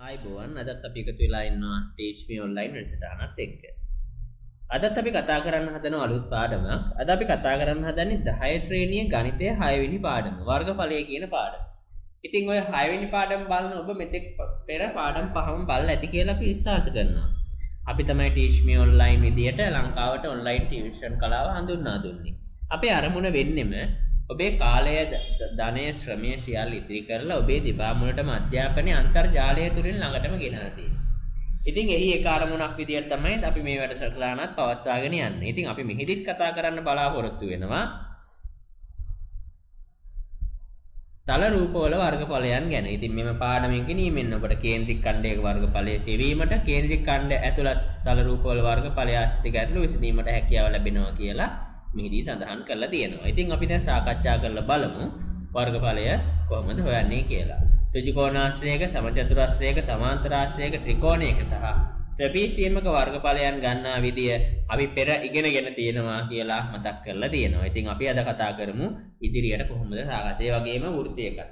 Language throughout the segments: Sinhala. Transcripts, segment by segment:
ආයිබෝවන් අදත් අපි එකතු වෙලා ඉන්නවා Teach Me Online වැඩසටහනත් එක්ක. අදත් අපි කතා කරන්න හදන අලුත් පාඩමක්. අද අපි කතා කරන්න හදන්නේ 10 ශ්‍රේණියේ ගණිතයේ 6 වෙනි පාඩම. වර්ගඵලය කියන පාඩම. ඉතින් ඔය 6 වෙනි පාඩම බලන ඔබ මෙතෙක් පෙර පාඩම් පහම බලලා ඇති කියලා අපි විශ්වාස කරනවා. අපි තමයි Teach Me Online විදියට ලංකාවට online tuition කලාව හඳුන්වා දුන්නේ. අපේ අරමුණ වෙන්නෙම ඔබේ කාලය ධනය ශ්‍රමය සියල්ල ඉතිරි කරලා ඔබේ දිබා මුලටම අධ්‍යාපනයේ අන්තර්ජාලය තුලින් ළඟටම ගෙනල්ලා තියෙනවා. ඉතින් එහි එක අරමුණක් විදියට තමයි අපි මේ වැඩසටහනත් පවත්වාගෙන යන්නේ. ඉතින් අපි මෙහිදීත් කතා කරන්න බලාපොරොත්තු වෙනවා තල රූපවල වර්ගඵලයන් ගැන. ඉතින් මෙම පාඩමෙන් ගෙනීමෙන් ඔබට කේන්ද්‍රික ඛණ්ඩයක වර්ගඵලය සෙවීමට කේන්ද්‍රික ඛණ්ඩ ඇතුළත් තල රූපවල වර්ගඵලය ආශ්‍රිත ගැටලු විසඳීමට හැකියාව ලැබෙනවා කියලා මෙහිදී සඳහන් කරලා තියෙනවා. ඉතින් අපි දැන් සාකච්ඡා කරලා බලමු වර්ගඵලය කොහොමද හොයන්නේ කියලා. ත්‍රිකෝණාශ්‍රයක සමචතුරාශ්‍රයක සමාන්තරාශ්‍රයක ත්‍රිකෝණයක සහ ත්‍රිපිසියමක වර්ගඵලයන් ගන්නා විදිය අපි පෙර ඉගෙනගෙන තියෙනවා කියලා මතක් කරලා තියෙනවා. ඉතින් අපි අද කතා කරමු ඉදිරියට කොහොමද සාකච්ඡා වගේම වෘත්තයකට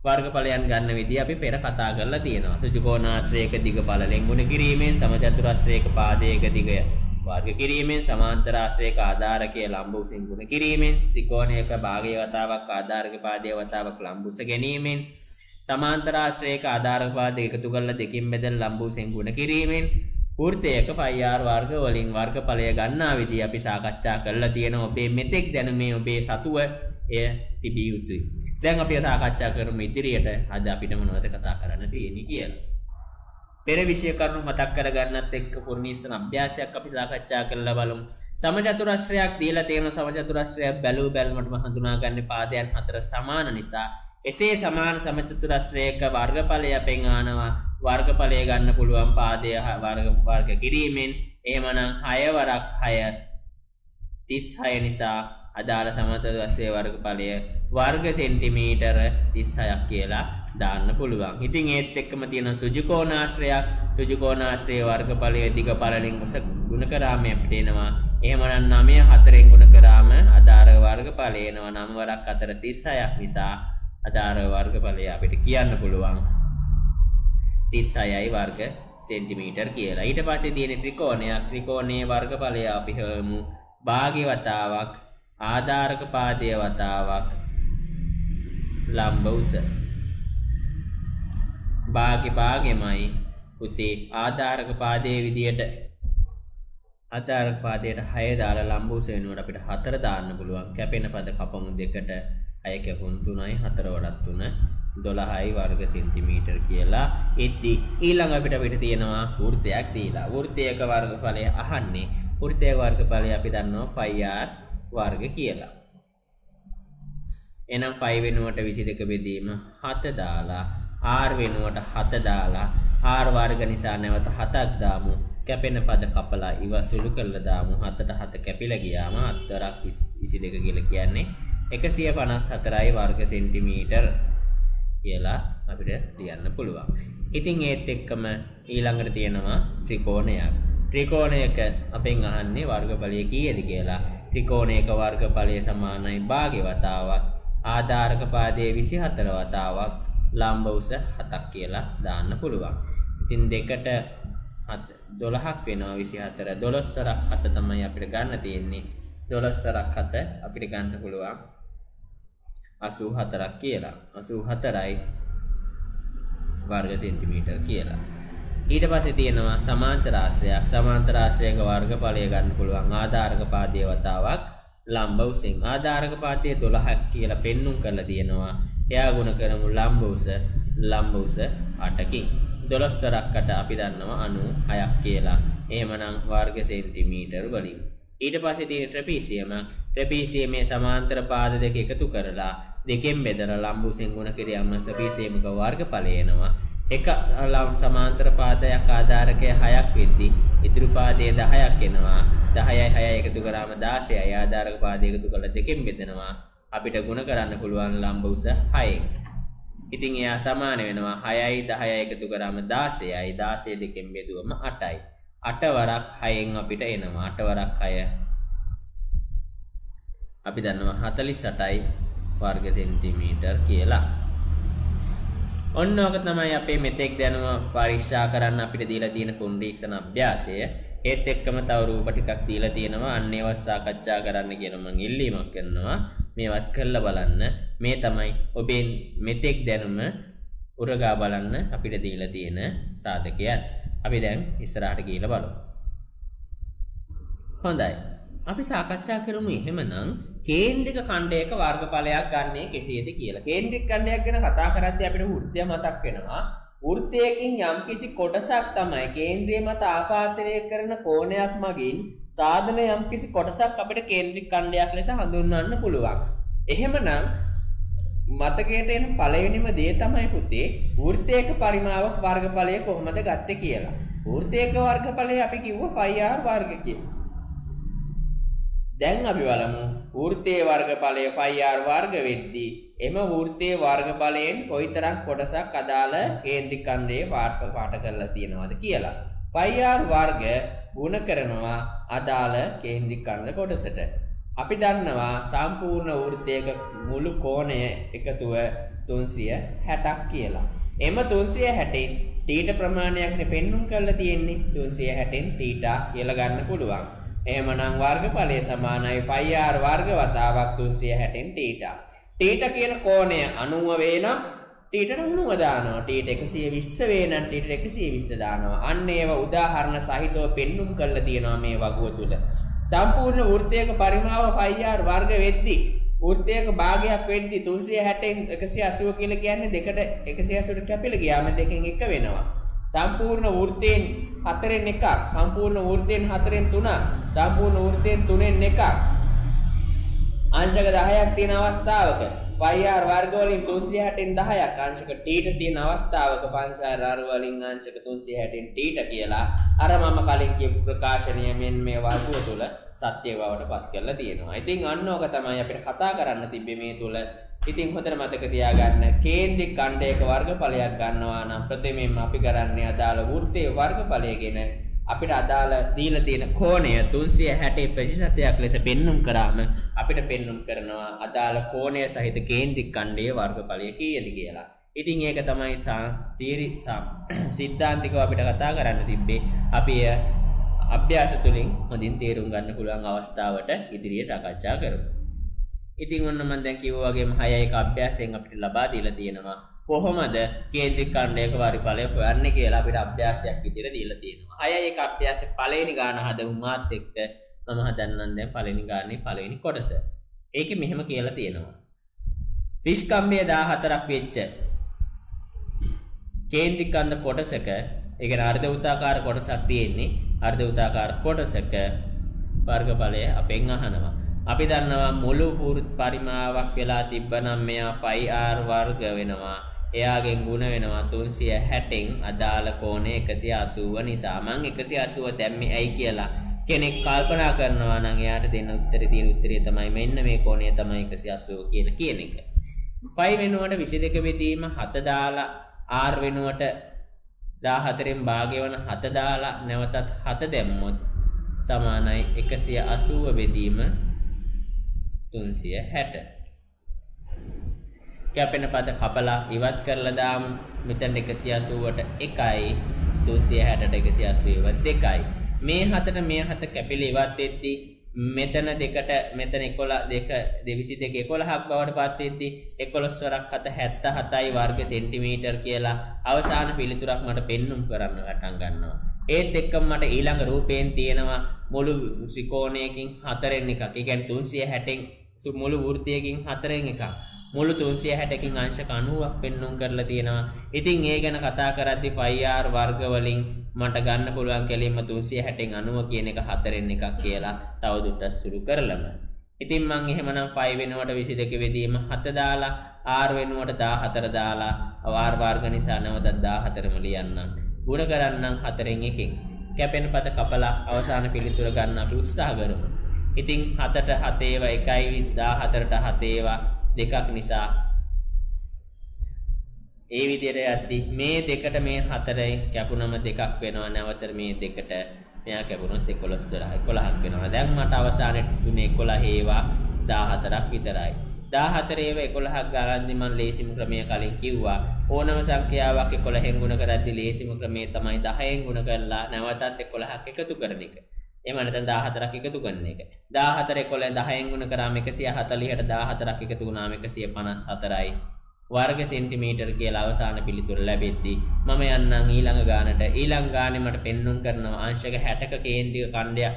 වර්ගඵලයන් ගන්න විදිය අපි පෙර කතා කරලා තියෙනවා. ත්‍රිකෝණාශ්‍රයක දිගඵලයෙන් ගුණ කිරීමෙන් සමචතුරාශ්‍රයක පාදයක දිගය වර්ග කිරීමෙන් සමාන්තරාශ්‍රයක ආධාරකයේ ලම්බ උසින් ගුණ කිරීමෙන් ත්‍රිකෝණයක භාගයේ වතාවක් ආධාරක පාදයේ වතාවක් ලම්බ උස ගැනීමෙන් සමාන්තරාශ්‍රයක ආධාරක පාදය එකතු කරලා දෙකින් බෙදලා ලම්බ උසින් ගුණ කිරීමෙන් වෘත්තයක πr වර්ග වලින් වර්ගඵලය ගන්නා විදිය අපි සාකච්ඡා කරලා තියෙනවා. ඔබේ මෙතෙක් දැනුමේ ඔබේ සතුව එය තිබිය යුතුයි. දැන් අපි සාකච්ඡා කරමු ඉදිරියට අද අපිට මොනවද කතා කරන්න තියෙන්නේ කියලා. පෙර විෂය කරුණු මතක් කරගන්නත් එක්ක පුර්ණීසන අභ්‍යාසයක් අපි සාකච්ඡා කරලා බලමු. සමචතුරස්‍රයක් දීලා තියෙන සමචතුරස්‍රයක් බැලූ බැලමටම හඳුනාගන්නේ පාදයන් හතර සමාන නිසා එසේ සමාන සමචතුරස්‍රයක වර්ගඵලය අපෙන් ආනවා වර්ගඵලය ගන්න පුළුවන් පාදය වර්ග කිරීමෙන්. එහෙමනම් 6 වරක් 6 36 නිසා අදාළ සමචතුරස්‍රයේ වර්ගඵලය වර්ග සෙන්ටිමීටර 36ක් කියලා දාන්න පුළුවන්. ඉතින් ඒත් එක්කම තියෙන සුජුකෝණාශ්‍රයක් සුජුකෝණාශ්‍රයේ වර්ගඵලය දිගඵලයෙන් උස ගුණ කරාම අපිට එනවා. එහෙමනම් 9 4ෙන් ගුණ කරාම අදාළ වර්ගඵලය එනවා 9 වරක් 4 36ක් නිසා අදාළ වර්ගඵලය අපිට කියන්න පුළුවන් 36යි වර්ග සෙන්ටිමීටර් කියලා. ඊට පස්සේ තියෙන ත්‍රිකෝණයක් ත්‍රිකෝණයේ වර්ගඵලය අපි හොයමු භාගයේ වතාවක් ආධාරක පාදයේ වතාවක් ලම්බ උස. භාගෙමයි පුතේ ආධාරක පාදයේ විදියට ආධාරක පාදයට 6 දාලා ලම්බ උස වෙනකොට අපිට 4 දාන්න පුළුවන්. කැපෙන පද කපමු දෙකට 6 කැපුම් 3යි 4 වඩත් 3 12යි වර්ග සෙන්ටිමීටර් කියලා. එද්දි ඊළඟ අපිට තියෙනවා වෘත්තයක් දීලා. වෘත්තයක වර්ගඵලය අහන්නේ. වෘත්තයක වර්ගඵලය අපි දන්නවා πr වර්ග කියලා. එහෙනම් 5 වෙනුවට 22 බෙදීම 7 දාලා r වෙනුවට 7 දාලා r වර්ග නිසා නැවත 7ක් දාමු. කැපෙන පද කපලා ඉවසුළු කරලා දාමු. 7ට 7 කැපිලා ගියාම 7ක් 22 කියලා කියන්නේ 154යි වර්ග සෙන්ටිමීටර් කියලා අපිට ලියන්න පුළුවන්. ඉතින් ඒත් එක්කම ඊළඟට තියෙනවා ත්‍රිකෝණයක්. ත්‍රිකෝණයක අපෙන් අහන්නේ වර්ගඵලය කීයද කියලා. ත්‍රිකෝණයක වර්ගඵලය සමානයි භාගයේ වතාවක් ආධාරක පාදයේ 24 වතාවක් ලම්බ උස 7ක් කියලා දාන්න පුළුවන්. ඉතින් දෙකට 12ක් වෙනවා 24 12 තරක් 7 තමයි අපිට ගන්න තියෙන්නේ. 12 තරක් 7 අපිට ගන්න පුළුවන් 84ක් කියලා. 84යි වර්ග සෙන්ටිමීටර් කියලා. ඊට පස්සේ තියෙනවා සමාන්තරාශ්‍රයක්. සමාන්තරාශ්‍රයක වර්ගඵලය ගන්න පුළුවන් ආධාරක පාදයේ වතාවක් ලම්බ උසෙන්. ආධාරක පාදයේ 12ක් කියලා පෙන්눔 කරලා තියෙනවා. එයා ගුණ කරමු ලම්බ උස 8කින්. 12 තරක්කට අපි දන්නවා 96ක් කියලා. එහෙමනම් වර්ග සෙන්ටිමීටර් වලින්. ඊට පස්සේ තියෙන ත්‍රිපිසියමක්. ත්‍රිපිසියමේ සමාන්තර පාද දෙක එකතු කරලා දෙකෙන් බෙදලා ලම්බ උසෙන් ගුණ කිරීම ත්‍රිපිසියමක වර්ගඵලය එනවා. එක සමාන්තර පාදයක් ආධාරකයේ 6ක් වෙද්දී ඉතුරු පාදයේ 10ක් එනවා. 10යි 6යි එකතු කරාම 16යි ආධාරක පාදය එකතු කරලා දෙකෙන් බෙදනවා. අපිට ගුණ කරන්න පුළුවන් ලම්බ උස 6යි. ඉතින් එයා සමාන වෙනවා 6යි 10යි එකතු කරාම 16යි 16 දෙකෙන් බෙදුවම 8යි. 8 වරක් 6න් අපිට එනවා 8 වරක් 6 අපි දන්නවා 48යි වර්ග සෙන්ටිමීටර් කියලා. ඔන්න ඔක තමයි අපේ මෙතෙක් දැනුම පරීක්ෂා කරන්න අපිට දීලා තියෙන පුනරීක්ෂණ අභ්‍යාසය. ඒත් එක්කම තව රූප ටිකක් දීලා තියෙනවා. අන්න ඒවා සාකච්ඡා කරන්න කියන මම ඉල්ලීමක් කරනවා. මේවත් කරලා බලන්න. මේ තමයි ඔබේ මෙතෙක් දැනුම උරගා බලන්න අපිට දීලා තියෙන සාධකයන්. අපි දැන් ඉස්සරහට ගිහිල්ලා බලමු. හොඳයි. අපි සාකච්ඡා කරමු එහෙමනම් කේන්ද්‍රික ඛණ්ඩයක වර්ගඵලයක් ගන්නේ කෙසේද කියලා. කේන්ද්‍රික ඛණ්ඩයක් ගැන කතා කරද්දී අපිට වෘත්තය මතක් වෙනවා. වෘත්තයකින් යම්කිසි කොටසක් තමයි කේන්ද්‍රය මත ආපාතනය කරන කෝණයක් මගින් සාධන යම්කිසි කොටසක් අපිට කේන්ද්‍රික ඛණ්ඩයක් ලෙස හඳුන්වන්න පුළුවන්. එහෙමනම් මතකයට එන පළවෙනිම දේ තමයි පුතේ වෘත්තයක පරිමාවක වර්ගඵලය කොහොමද ගත්තේ කියලා. වෘත්තයක වර්ගඵලය අපි කිව්වා 5r වර්ග කියලා. දැන් අපි බලමු වෘත්තයේ වර්ගඵලය 5r වර්ග වෙද්දී එම වෘත්තයේ වර්ගඵලයෙන් කොයිතරම් කොටසක් අදාළ කේන්ද්‍රික ඛණ්ඩයේ පාට කරලා තියෙනවද කියලා. 5r වර්ග ගුණ කරනවා අදාළ කේන්ද්‍රික ඛණ්ඩ කොටසට. අපි දන්නවා සම්පූර්ණ වෘත්තයක මුළු කෝණය එකතුව 360ක් කියලා. එම 360න් θ ප්‍රමාණයක්නේ පෙන්눔 කරලා තියෙන්නේ. 360න් θ කියලා ගන්න පුළුවන්. එහෙමනම් වර්ගඵලය සමානයි 5r වර්ග වතාවක් 360න් θ. θ කියන කෝණය 90 වේ නම් θට 90 දානවා. θට 120 වේ නම් θට 120 දානවා. අන්න ඒව උදාහරණ සහිතව පෙන්눔 කරලා තියෙනවා මේ වගුව තුල. සම්පූර්ණ වෘත්තයක පරිමාව 5r වර්ග වෙද්දී වෘත්තයක භාගයක් වෙද්දී 360න් 180 කියලා කියන්නේ දෙකට 180ට කැපිලා ගියාම දෙකෙන් එක වෙනවා. සම්පූර්ණ වෘත්තයෙන් 4න් එකක්, සම්පූර්ණ වෘත්තයෙන් 4න් 3ක්, සම්පූර්ණ වෘත්තයෙන් 3න් එකක්. අංශක 10ක් තියෙන අවස්ථාවක 5r වර්ග වලින් 360න් 10ක් අංශක θට තියෙන අවස්ථාවක 5r වලින් අංශක 360න් θ කියලා අර මම කලින් කියපු ප්‍රකාශනය මෙන්න මේ වර්ගය තුල සත්‍ය බවට පත් කරලා තියෙනවා. ඉතින් අන්න ඕක තමයි අපිට කතා කරන්න තිබ්බේ මේ තුල. ඉතින් හොඳට මතක තියාගන්න කේන්ද්‍රික ඛණ්ඩයක වර්ගඵලයක් ගන්නවා නම් ප්‍රථමයෙන්ම අපි කරන්නේ අදාළ වෘත්තයේ වර්ගඵලයගෙන අපිට අදාළ දීලා තියෙන කෝණය 360 ප්‍රතිශතයක් ලෙස පෙන්눔 කරාම අපිට පෙන්눔 කරනවා අදාළ කෝණය සහිත කේන්ද්‍රික ඛණ්ඩයේ වර්ගඵලය කීයද කියලා. ඉතින් ඒක තමයි සිද්ධාන්තිකව අපිට කතා කරන්න තිබ්බේ. අපි අභ්‍යාස තුලින් හොඳින් තේරුම් ගන්න පුළුවන් අවස්ථාවට ඉදිරියේ සාකච්ඡා කරමු. ඉතින් ඔන්න මම දැන් කිව්වා වගේම 6 අභ්‍යාසයෙන් අපිට ලබා දීලා තියෙනවා කොහොමද කේන්ද්‍රික ඛණ්ඩයක වර්ගඵලය හොයන්නේ කියලා අපිට අභ්‍යාසයක් විදිහට දීලා තියෙනවා. 6 අභ්‍යාසයේ පළවෙනි ගාන හදමු මාත් එක්ක. මම හදන්නම් දැන් පළවෙනි ගානේ පළවෙනි කොටස. ඒකෙ මෙහෙම කියලා තියෙනවා. විස්කම්භය 14ක් වෙච්ච කේන්ද්‍රික ඛණ්ඩ කොටසක, ඒ කියන්නේ අර්ධ වෘත්තාකාර කොටසක් තියෙන්නේ. අර්ධ වෘත්තාකාර කොටසක වර්ගඵලය අපෙන් අහනවා. අපි දන්නවා මුළු පරිමාවක් වෙලා තිබ්බනම් මෙයා 5r වර්ග වෙනවා. එයාගෙන් ගුණ වෙනවා 360න් අදාළ කෝණය 180 නිසා. මම 180 දැම්මේ ඇයි කියලා කෙනෙක් කල්පනා කරනවා නම් එයාට දෙන්න උත්තරේ තමයි මෙන්න මේ කෝණය තමයි 180 කියන එක. 5 වෙනුවට 22 බෙදීම 7 දාලා r වෙනුවට 14න් භාගය වන 7 දාලා නැවතත් 7 දැම්මොත් සමානයි 180 බෙදීම 360. කැපෙන පද කපලා ඉවත් කරලා දාමු. මෙතන 180ට 1යි 360ට 180 2යි. මේ 7ට මේ 7 කැපිලා ඉවත් වෙද්දී මෙතන දෙකට මෙතන 11 2 22 11ක් බවට පත් වෙද්දී 11 වරක් 7 77යි වර්ග සෙන්ටිමීටර් කියලා අවසාන පිළිතුරක් මට පෙන්눔 කරන්න පටන් ගන්නවා. ඒත් එක්කම මට ඊළඟ රූපයෙන් තියෙනවා මුළු ත්‍රිකෝණයකින් 4න් එකක්. ඒ කියන්නේ 360න් මුළු වෘත්තයකින් 4න් එකක්. මුළු 360කින් අංශක 90ක් පෙන්눔 කරලා තියෙනවා. ඉතින් ඒ ගැන කතා කරද්දී 5r වර්ග වලින් මට ගන්න පුළුවන් කෙලින්ම 360න් 90 කියන එක 4න් එකක් කියලා තවදුරටත් සුළු කරලම. ඉතින් මම එහෙමනම් 5 වෙනුවට 22 වෙදීම 7 දාලා r වෙනුවට 14 දාලා r වර්ග නිසා නැවතත් 14ම ලියන්නම්. ගුණ කරන්නම් 4න් එකකින්. කැපෙන පද කපලා අවසාන පිළිතුර ගන්න අපි උත්සාහ කරමු. ඉතින් 7ට 7 ඒවා 1යි 14ට 7 ඒවා 2ක් නිසා ඒ විදිහට යද්දී මේ දෙකට මේ 4යි කැපුණම 2ක් වෙනවා. නැවත මේ දෙකට මෙයා කැපුණොත් 11ක් වෙනවා. දැන් මට අවසානයේ තුනේ 11 ඒවා 14ක් විතරයි. 14 ඒවා 11ක් ගානදී මම ලේසිම ක්‍රමය කලින් කිව්වා. ඕනම සංඛ්‍යාවක් 11න් ගුණ කරද්දී ලේසිම ක්‍රමය තමයි 10න් ගුණ කරලා නැවතත් 11ක් එකතු කරන එක. එහෙම නැත්නම් 14ක් එකතු කරන එක. 14 11 10න් ගුණ කරාම 140ට 14ක් එකතු වුණාම 154යි. वर्ग सेंटीमीटर කියලා අවසාන පිළිතුර ලැබෙද්දී මම යන්නම් ඊළඟ ගානට. ඊළඟ ගානේ මට පෙන්눔 කරනවා අංශක 60ක කේන්ද්‍රික ඛණ්ඩයක්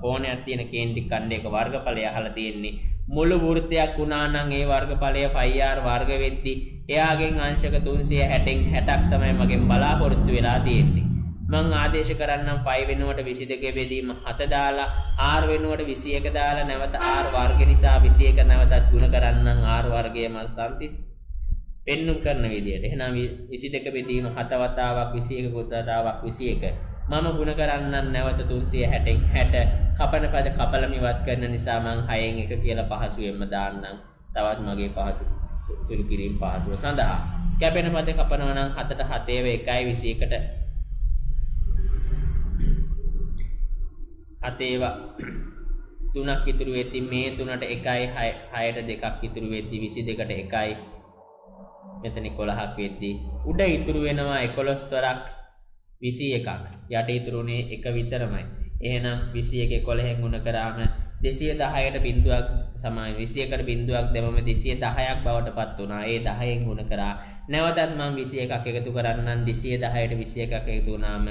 කෝණයක් තියෙන කේන්ද්‍රික ඛණ්ඩයක වර්ගඵලය අහලා තියෙන්නේ. මුළු වෘත්තයක් වුණා නම් ඒ වර්ගඵලය πr වර්ග වෙද්දී එයාගෙන් අංශක 360න් 60ක් තමයි මගෙන් බලාපොරොත්තු වෙලා තියෙන්නේ. මං ආදේශ කරන්නම් π වෙනුවට 22 බෙදීම 7 දාලා r වෙනුවට 21 දාලා නැවත r වර්ග නිසා 21 නැවතත් ගුණ කරන්නම් r වර්ගය මම සම්තිස් පෙන්눔 කරන විදියට. එහෙනම් 22 බෙදීම 7 වතාවක් 21 වතාවක් 21. මම ගුණ කරන්නම් නැවත 360න් 60. කපන පද කපලම ඉවත් කරන නිසා මං 6න් 1 කියලා පහසුවෙන්ම දාන්නම්. තවත් මගේ පහසු සුළු කිරීම පහසුව සඳහා. කැපෙන පද කපනවා නම් 7ට 7 ඒව 1යි 21ට 7 ඒවා 3ක් ඉතුරු වෙද්දි මේ 3ට 1යි 6ට 2ක් ඉතුරු වෙද්දි 22ට 1යි මෙතන 11ක් වෙද්දී උඩ ඉතුරු වෙනවා 11 වරක් 21ක් යට ඉතුරුනේ එක විතරමයි. එහෙනම් 21 11න් ගුණ කරාම 210ට බිඳුවක් සමාන 21කට බිඳුවක් දෙමම 210ක් බවට පත් වුණා. ඒ 10න් ගුණ කරා. නැවතත් මම 21ක් එකතු කරන්නම් 210ට 21ක් එකතු වුණාම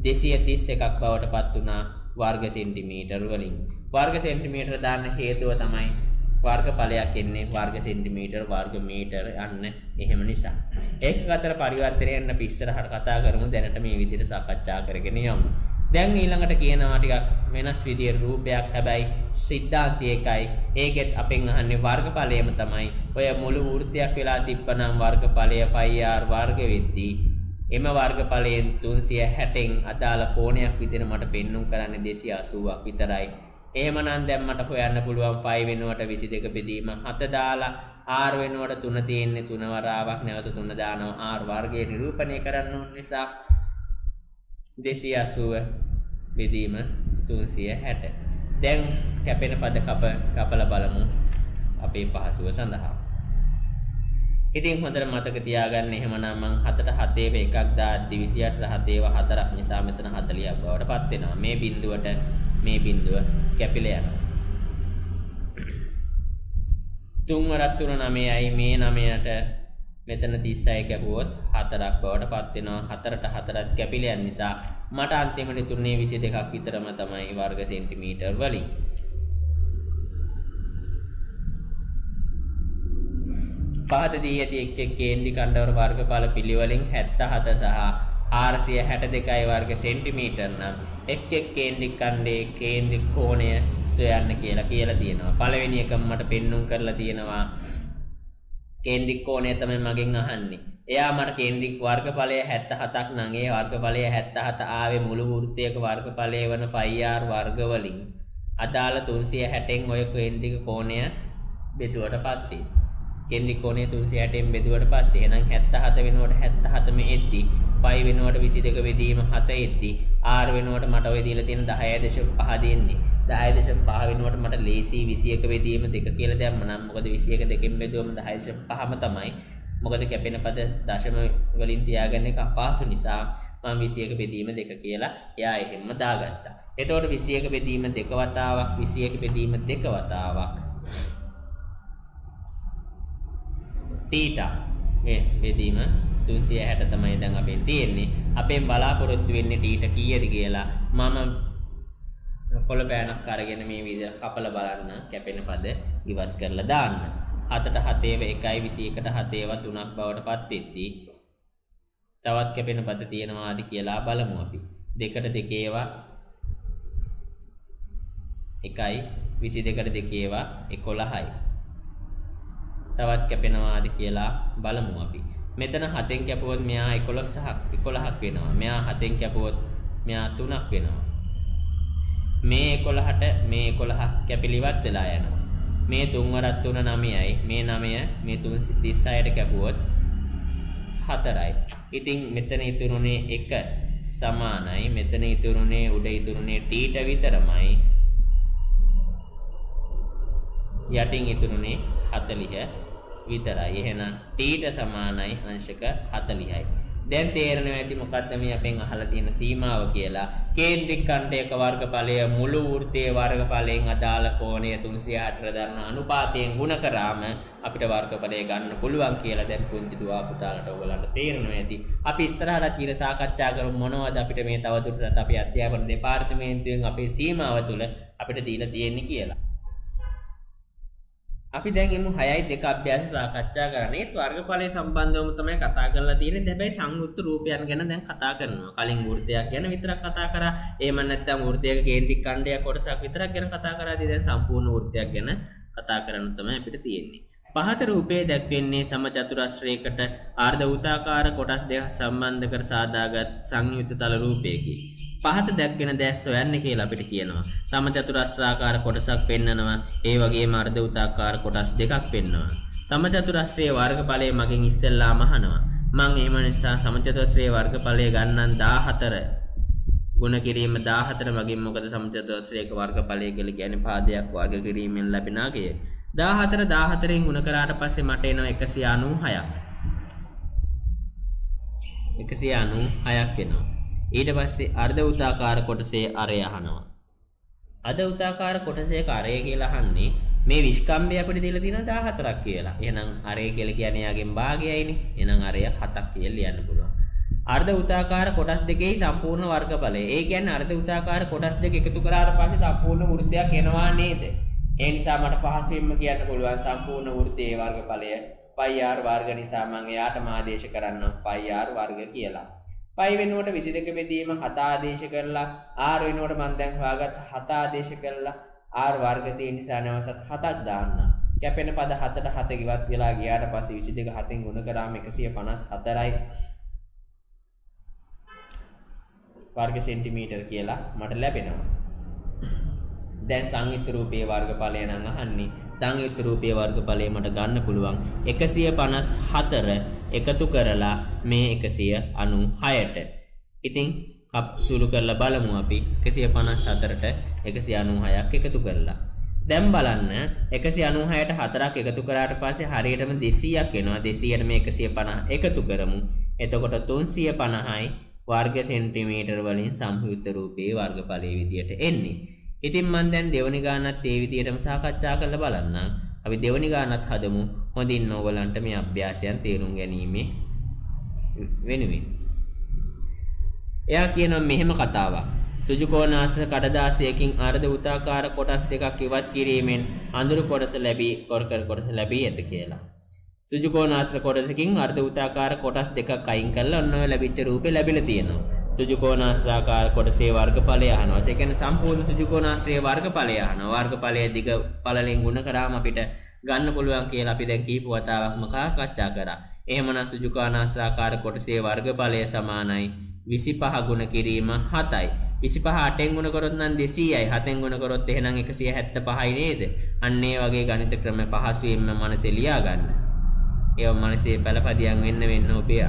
231ක් බවට පත් වුණා වර්ග සෙන්ටිමීටර වලින්. වර්ග සෙන්ටිමීටර දාන්න හේතුව තමයි वर्गඵලයක් එන්නේ वर्ग सेंटीमीटर वर्ग मीटर යන්න එහෙම නිසා ඒකක අතර පරිවර්තනයන් අපි ඉස්සරහට කතා කරමු. දැනට මේ විදිහට සාකච්ඡා කරගෙන යමු. දැන් ඊළඟට කියනවා ටිකක් වෙනස් විදිහේ රූපයක්. හැබැයි සිද්ධාන්තය එකයි. ඒකෙත් අපෙන් අහන්නේ වර්ගඵලයම තමයි. ඔය මුළු වෘත්තයක් වෙලා තිබ්බනම් වර්ගඵලය πr වර්ග වෙද්දී එම වර්ගඵලයෙන් 360න් අදාළ කෝණයක් විදිහට මට පෙන්눔 කරන්නේ 280ක් විතරයි. එහෙමනම් දැන් මට හොයන්න පුළුවන් π වෙනුවට 22 බෙදීම 7 දාලා r වෙනුවට 3 තියෙන්නේ 3 වරාවක් නැවත 3 දානවා r වර්ගය නිරූපණය කරන්න ඕන නිසා 280 බෙදීම 360. දැන් කැපෙන පද කපලා බලමු අපේ පහසුව සඳහා. ඉතින් හොඳට මතක තියාගන්න. එහෙමනම් මම 7ට 7 ඒව එකක් දාද්දි 28ට 7 ඒව 4ක් නිසා මෙතන 40ක් බවට පත් වෙනවා. මේ බිඳුවට මේ බිඳුව කැපිලා යනවා. 3 වරක් 3 9යි මේ 9ට මෙතන 36 කැපුවොත් 4ක් බවට පත් වෙනවා. 4ට 4ක් කැපිලා යන නිසා මට අන්තිමට ඉතුරුනේ 22ක් විතරම තමයි වර්ග සෙන්ටිමීටර් වලින්. පහතදී ඇති එක් එක් කේන්ද්‍රික ඛණ්ඩවල වර්ගඵල පිළිවෙලින් 77 සහ 462යි වර්ග සෙන්ටිමීටර් නම් එක් එක් කේන්ද්‍රික ඛණ්ඩයේ කේන්ද්‍රික කෝණය සොයන්න කියලා තියෙනවා. පළවෙනි එක මට පෙන්눔 කරලා තියෙනවා. කේන්ද්‍රික කෝණය තමයි මගෙන් අහන්නේ. එයා මට කේන්ද්‍රික වර්ගඵලය 77ක් නම් ඒ වර්ගඵලය 77 ආවේ මුළු වෘත්තයක වර්ගඵලය වන πr වර්ග වලින් අදාළ 360න් ඔය කේන්ද්‍රික කෝණය බෙදුවට පස්සේ කේන්ද්‍රික කෝණය 360න් බෙදුවට පස්සේ එහෙනම් 77 වෙනුවට 77 මේ එද්දි π වෙනුවට 22 බෙදීම 7 එද්දි r වෙනුවට මට ඔය දීලා තියෙන 10.5 දෙන්නේ 10.5 වෙනුවට මට ලේසි 21 බෙදීම 2 කියලා දැම්ම නම් මොකද 21 දෙකෙන් බෙදුවම 10.5ම තමයි. මොකද කැපෙන පද දශම වලින් තියාගන්න එක අපහසු නිසා මම 21 බෙදීම 2 කියලා එයා එහෙම්ම දාගත්තා. එතකොට 21 බෙදීම 2 වතාවක් 21 බෙදීම 2 වතාවක් තීටා මේ බෙදීම 360 තමයි දැන් අපෙන් තියෙන්නේ. අපෙන් බලාපොරොත්තු වෙන්නේ තීටා කීයද කියලා මම කොළ බෑනක් අරගෙන මේ විදිහට කපලා බලන්න කැපෙන පද ඉවත් කරලා දාන්න. 7ට 7 ඒව 1යි 21ට 7 ඒව 3ක් බවට පත් වෙද්දී තවත් කැපෙන පද තියෙනවාද කියලා බලමු අපි. 2ට 2 ඒව 1යි 22ට 2 ඒව 11යි. තවත් කැපෙනවාද කියලා බලමු අපි. මෙතන 7න් කැපුවොත් මෙයා 11ක් වෙනවා. මෙයා 7න් කැපුවොත් මෙයා 3ක් වෙනවා. මේ 11ට මේ 11 කැපිලිවත් වෙලා යනවා. මේ 3 වරක් 3 9යි. මේ 9 මේ 36ට කැපුවොත් 4යි. ඉතින් මෙතන ඉතුරුනේ 1 සමානයි. මෙතන ඉතුරුනේ උඩ ඉතුරුනේ t විතරමයි. යටින් ඉතුරුනේ 40 විතරයි. එහෙනම් t ට සමානයි අංශක 40යි. දැන් තේරෙනවා ඇති මොකක්ද මේ අපෙන් අහලා තියෙන සීමාව කියලා. කේන්ද්‍රික ඛණ්ඩයක වර්ගඵලය මුළු වෘත්තයේ වර්ගඵලයෙන් අදාළ කෝණය 360 දරන අනුපාතයෙන් ගුණ කරාම අපිට වර්ගඵලය ගන්න පුළුවන් කියලා දැන් පුංචි දුවා පුතාලට ඔයගලන්ට තේරෙනවා ඇති. අපි ඉස්සරහට తీර සාකච්ඡා කරමු මොනවද අපිට මේ තවදුරටත් අපි අධ්‍යාපන දෙපාර්තමේන්තුවෙන් අපේ සීමාව තුළ අපිට දීලා තියෙන්නේ කියලා. අපි දැන් එමු 6.2 අභ්‍යාස සාකච්ඡා කරන්නේ. ඒත් වර්ගඵලයේ සම්බන්ධවම තමයි කතා කරලා තියෙන්නේ. හැබැයි සංයුක්ත රූපයන් ගැන දැන් කතා කරනවා. කලින් වෘත්තයක් ගැන විතරක් කතා කරා. එහෙම නැත්නම් වෘත්තයක කේන්ද්‍රික ඛණ්ඩයක් කොටසක් විතරක් ගැන කතා කරාදී දැන් සම්පූර්ණ වෘත්තයක් ගැන කතා කරන්න තමයි අපිට තියෙන්නේ. පහත රූපයේ දැක්වෙන්නේ සමචතුරස්‍රයකට ආර්ධ වෘත්තාකාර කොටස් දෙක සම්බන්ධ කර සාදාගත් සංයුක්ත තල රූපයකි. පහත දැක්වෙන දැස් හොයන්නේ කියලා අපිට කියනවා. සමචතුරස්‍රාකාර කොටසක් පෙන්නනවා. ඒ වගේම අර්ධ වෘත්තාකාර කොටස් දෙකක් පෙන්වනවා. සමචතුරස්‍රයේ වර්ගඵලය මගෙන් ඉස්සෙල්ලාම අහනවා. මම එහෙම නිසා සමචතුරස්‍රයේ වර්ගඵලය ගන්නම් 14. ගුණ කිරීම 14 මගින් මොකද සමචතුරස්‍රයක වර්ගඵලය කියලා කියන්නේ පාදයක් වර්ග කිරීමෙන් ලැබෙන අගය. 14න් ගුණ කරාට පස්සේ මට එනවා 196ක්. 196ක් එනවා. ඊට පස්සේ අර්ධ වෘත්තාකාර කොටසේ අරය අහනවා. අර්ධ වෘත්තාකාර කොටසේ අරය කියලා අහන්නේ මේ විස්කම්භය අපිට දීලා තියෙනවා 14ක් කියලා. එහෙනම් අරය කියලා කියන්නේ යාගෙන් භාගයයිනේ. එහෙනම් අරය 7ක් කියලා ලියන්න පුළුවන්. අර්ධ වෘත්තාකාර කොටස් දෙකේ සම්පූර්ණ වර්ගඵලය. ඒ කියන්නේ අර්ධ වෘත්තාකාර කොටස් දෙක එකතු කරාට පස්සේ සම්පූර්ණ වෘත්තයක් එනවා නේද? ඒ නිසා මට පහසුවෙන්ම කියන්න පුළුවන් සම්පූර්ණ වෘත්තයේ වර්ගඵලය πr වර්ග නිසා මම එයාටම ආදේශ කරන්නම් πr වර්ග කියලා. π වෙනුවට 22 බෙදීම 7 ආදේශ කරලා r වෙනුවට මම දැන් හොයාගත්ත 7 ආදේශ කරලා r වර්ග තියෙන නිසා නැවසත් 7ක් දාන්න. කැපෙන පද 7ට 7 ඉවත් වෙලා ගියාට පස්සේ 22 7න් ගුණ කරාම 154යි වර්ග සෙන්ටිමීටර කියලා මට ලැබෙනවා. දැන් සංයුක්ත රූපයේ වර්ගඵලය නම් අහන්නේ. සංයුක්ත රූපයේ වර්ගඵලය මට ගන්න පුළුවන් 154 එකතු කරලා මේ 196ට. ඉතින් සුළු කරලා බලමු අපි 154ට 196ක් එකතු කරලා. දැන් බලන්න 196ට 4ක් එකතු කරාට පස්සේ හරියටම 200ක් එනවා. 200ට මේ 150 එකතු කරමු. එතකොට 350යි වර්ග සෙන්ටිමීටර වලින් සංයුක්ත රූපයේ වර්ගඵලයේ විදියට එන්නේ. ඉතින් මම දැන් දෙවනි ගානත් ඒ විදියටම සාකච්ඡා කරලා බලන්නම්. අපි දෙවනි ගානත් හදමු. හොඳින් ඕගලන්ට මේ අභ්‍යාසයන් තේරුම් ගැනීම වෙනුවෙන්. එයා කියනවා මෙහෙම කතාවක්. සුජුකෝණාස කඩදාසියකින් අර්ධ වෘත්තාකාර කොටස් දෙකක් ඉවත් කිරීමෙන් අඳුරු කොටස ලැබී කොරකර කොටස ලැබී ඇත කියලා. සුජුකෝණාත්‍ර කොටසකින් අර්ධ වෘත්තාකාර කොටස් දෙකක් අයින් කරලා ඔන්න ඔය ලැබිච්ච රූපේ ලැබිලා තියෙනවා. සුජුකෝණාශ්‍රාකාර කොටසේ වර්ගඵලය අහනවා. ඒ කියන්නේ සම්පූර්ණ සුජුකෝණාශ්‍රයේ වර්ගඵලය අහනවා. වර්ගඵලයේ දිග පළලෙන් ගුණ කරාම අපිට ගන්න පුළුවන් කියලා අපි දැන් කීප වතාවක්ම සාකච්ඡා කරා. එහෙමනම් සුජුකෝණාශ්‍රාකාර කොටසේ වර්ගඵලය සමානයි 25 ගුණ කිරීම 7යි. 25 8ෙන් ගුණ කරොත් නම් 200යි. 7ෙන් ගුණ කරොත් එහෙනම් 175යි නේද? අන්න ඒ වගේ ගණිත ක්‍රම පහසුවෙන්ම මනසේ ලියා ගන්න. ඒව මනසේ බලපදියම් වෙන්න ඔබේ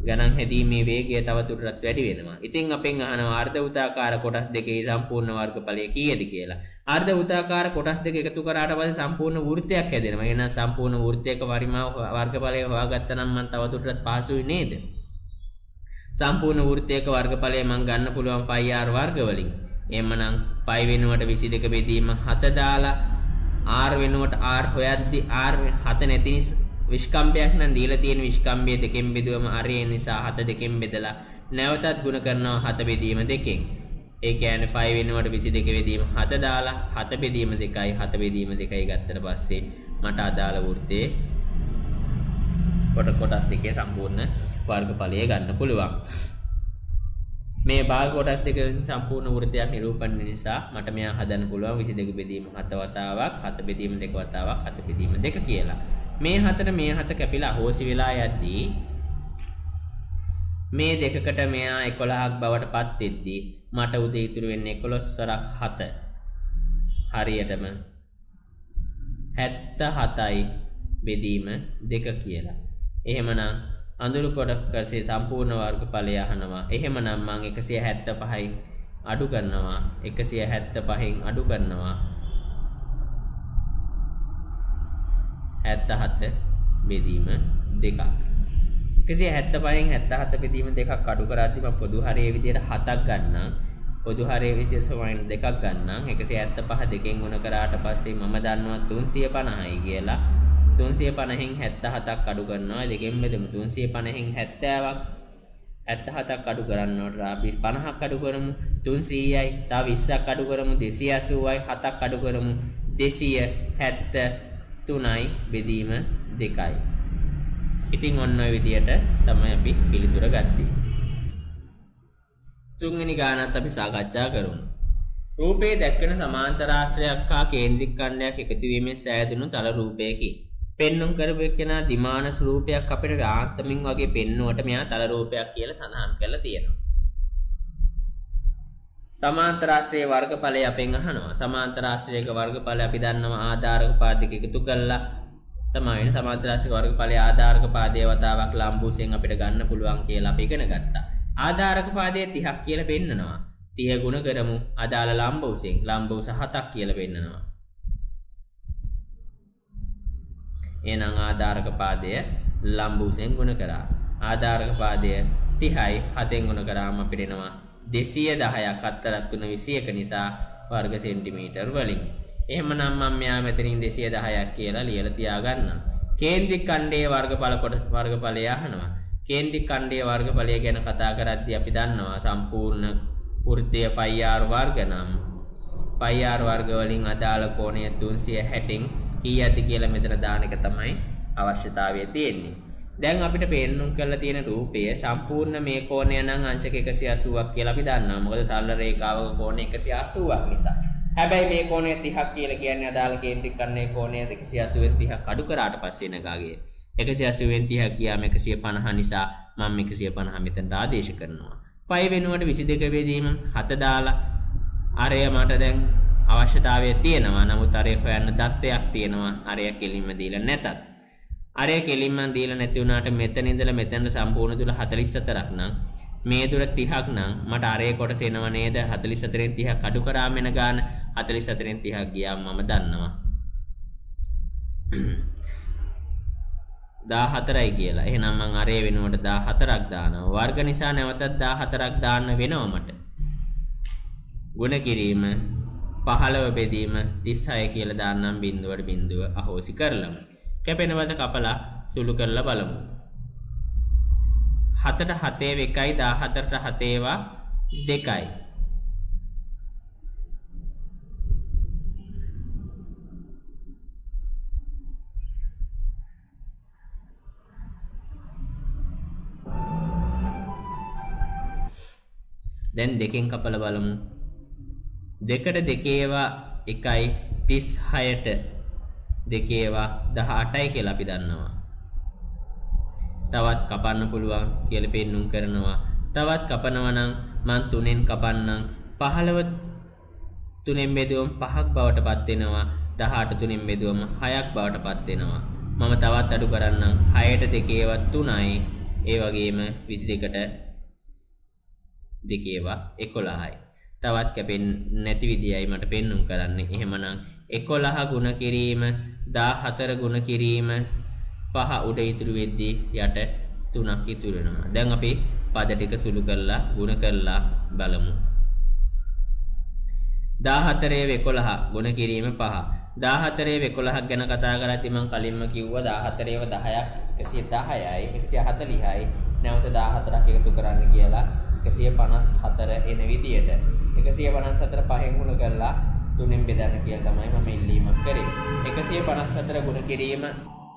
ගණන් හැදීමේ වේගය තවදුරටත් වැඩි වෙනවා. ඉතින් අපෙන් අහනවා අර්ධ වෘත්තාකාර කොටස් දෙකේ සම්පූර්ණ වර්ගඵලය කීයද කියලා. අර්ධ වෘත්තාකාර කොටස් දෙක එකතු කරාට පස්සේ සම්පූර්ණ වෘත්තයක් හැදෙනවා. එහෙනම් සම්පූර්ණ වෘත්තයක වර්ගඵලය හොයාගත්තා නම් මම තවදුරටත් පහසුයි නේද? සම්පූර්ණ වෘත්තයක වර්ගඵලය මම ගන්න පුළුවන් πr වර්ග වලින්. එහෙමනම් π වෙනුවට 22 බෙදීම 7 දාලා r වෙනුවට r හොයද්දි r 7 නැති විස්කම්භයක් නම් දීලා තියෙන විස්කම්භය දෙකෙන් බෙදුවම අරේ නිසා 7 දෙකෙන් බෙදලා නැවතත් ගුණ කරනවා 7 බෙදීම දෙකෙන්. ඒ කියන්නේ 5 වෙනුවට 22 බෙදීම 7 දාලා 7 බෙදීම 2යි 7 බෙදීම 2යි ගත්තට පස්සේ මට අදාළ වෘත්තයේ කොටස් දෙකේ සම්පූර්ණ වර්ගඵලය ගන්න පුළුවන්. මේ භාග කොටස් දෙක සම්පූර්ණ වෘත්තයක් නිරූපණය නිසා මට මෙයා හදන්න පුළුවන් 22 බෙදීම 7 වතාවක් 7 බෙදීම 2 වතාවක් 7 බෙදීම 2 කියලා. මේ 7 කැපිලා හොසි වෙලා යද්දී මේ දෙකකට මෙයා 11ක් බවට පත් වෙද්දී මට උදේ ඉතුරු වෙන්නේ 11 වරක් 7 හරියටම 77යි බෙදීම 2 කියලා. එහෙමනම් අඳුරු කොටසේ සම්පූර්ණ වර්ගඵලය අහනවා. එහෙමනම් මම 175යි අඩු කරනවා. 175න් අඩු කරනවා. 77 බෙදීම 2ක්. 175න් 77 බෙදීම 2ක් අඩු කරද්දී මම පොදු හරයේ විදියට 7ක් ගන්නම්. පොදු හරයේ විදියට සමාන 2ක් ගන්නම්. 175 දෙකෙන් ගුණ කරාට පස්සේ මම දන්නවා 350යි කියලා. 350න් 77ක් අඩු කරනවා. දෙකෙන් බෙදමු 350න් 70ක් 77ක් අඩු කරනකොට අපි 50ක් අඩු කරමු 300යි. තව 20ක් අඩු කරමු 280යි. 7ක් අඩු කරමු 273යි බෙදීම 2යි. ඉතින් ඔන්න ඔය විදියට තමයි අපි පිළිතුර ගත්තේ. තුන්වෙනි ගානත් අපි සාකච්ඡා කරමු. රූපයේ දැක්වෙන සමාන්තර ආශ්‍රයක් හා කේන්ද්‍රික ඛණ්ඩයක් එකතු වීමෙන් සෑදුණු තල රූපයකි. පෙන්눔 කරපු එක්කෙනා දිමානස් රූපයක් අපිට ආත්මින් වගේ පෙන්නුවට මෙයා තල රූපයක් කියලා සඳහන් කරලා තියෙනවා. සමාන්තර ආශ්‍රයේ වර්ගඵලය අපෙන් අහනවා. සමාන්තර ආශ්‍රයක වර්ගඵලය අපි දන්නවා ආධාරක පාදක එකතු කළා සමාන සමාන්තර ආශ්‍රයක වර්ගඵලය ආධාරක පාදයේ වතාවක් ලම්බුසෙන් අපිට ගන්න පුළුවන් කියලා අපි ඉගෙන ගත්තා. ආධාරක පාදයේ 30ක් කියලා පෙන්නනවා. 30 ගුණ කරමු අදාළ ලම්බුසෙන්. ලම්බුස 7ක් කියලා පෙන්නනවා. එහෙනම් ආධාරක පාදය ලම්බුසෙන් ගුණ කරා. ආධාරක පාදය 30යි 7ෙන් ගුණ කරාම අපිට එනවා 210ක් 4ක් 3 21 නිසා වර්ග සෙන්ටිමීටර් වලින්. එහෙමනම් මම මෙයා මෙතනින් 210ක් කියලා ලියලා තියාගන්නම්. කේන්ද්‍රික ඛණ්ඩයේ වර්ගඵලය අහනවා. කේන්ද්‍රික ඛණ්ඩයේ වර්ගඵලය ගැන කතා කරද්දී අපි දන්නවා සම්පූර්ණ වෘත්තය πr වර්ග නම් πr වර්ග වලින් අදාළ කෝණය 360න් කීයද කියලා මෙතන දාන එක තමයි අවශ්‍යතාවය තියෙන්නේ. දැන් අපිට පෙන්නුම් කරලා තියෙන රූපය සම්පූර්ණ මේ කෝණය නම් අංශක 180ක් කියලා අපි දන්නවා. මොකද සරල රේඛාවක කෝණය 180ක් නිසා. හැබැයි මේ කෝණය 30ක් කියලා කියන්නේ අදාළ කේන්ද්‍රික ඛණ්ඩයේ කෝණය 180න් 30ක් අඩු කරාට පස්සේ නගාගේ 180න් 30ක් ගියාම 150 නිසා මම 150 මෙතනට ආදේශ කරනවා. 5 වෙනුවට 22 බෙදීම 7 දාලා අරය මට දැන් අවශ්‍යතාවය තියෙනවා. නමුත් අරය හොයන්න දත්තයක් තියෙනවා. අරය කෙලින්ම දීලා නැතත්. අරය කෙලින්ම දීලා නැති වුණාට මෙතන ඉඳලා මෙතනට සම්පූර්ණ දුර 44ක් නම් මේ දුර 30ක් නම් මට අරය කොටස එනවා නේද? 44න් 30ක් අඩු කරාම එන ගාන 44න් 30ක් ගියාම මම දන්නවා 14යි කියලා. එහෙනම් මම අරය වෙනුවට 14ක් දානවා. වර්ග නිසා නැවතත් 14ක් දාන්න වෙනවා මට. ගුණ කිරීම 15 බෙදීම 36 කියලා දාන්නම් බිඳුවට බිඳුව අහෝසි කරලම. කැපෙනවද කපලා සුළු කරලා බලමු. 7ට 7 1යි 14ට 7 2යි. දැන් දෙකෙන් කපලා බලමු. 2ට 2 1යි 36ට 2 18යි කියලා අපි දන්නවා. තවත් කපන්න පුළුවන් කියලා පෙන්눔 කරනවා. තවත් කපනවා නම් මම 3ෙන් කපන්නම්. 15 3ෙන් බෙදුවම 5ක් බවට පත් වෙනවා. 18 3ෙන් බෙදුවම 6ක් බවට පත් වෙනවා. මම තවත් අඩු කරන්නම්. 6ට 2 3යි. ඒ වගේම 22ට 2 11යි. තවත් කැපෙන්නේ නැති විදියයි මට පෙන්눔 කරන්නේ. එහෙමනම් 11 ගුණ කිරීම 14 ගුණ කිරීම 5 උඩ ඉතුරු වෙද්දී යට 3ක් ඉතුරු වෙනවා. දැන් අපි පද ටික සුළු කරලා ගුණ කරලා බලමු. 14 11 ගුණ කිරීම 5. 14 11ක් ගැන කතා කරද්දී මම කලින්ම කිව්වා 14 10ක් 110යි 140යි නැවත 14ක් එකතු කරන්න කියලා 154 එන විදියට 154 පහෙන් ගුණ කරලා 3ෙන් බෙදන්න කියලා තමයි මම ඉල්ලීමක් කරේ. 154 ගුණ කිරීම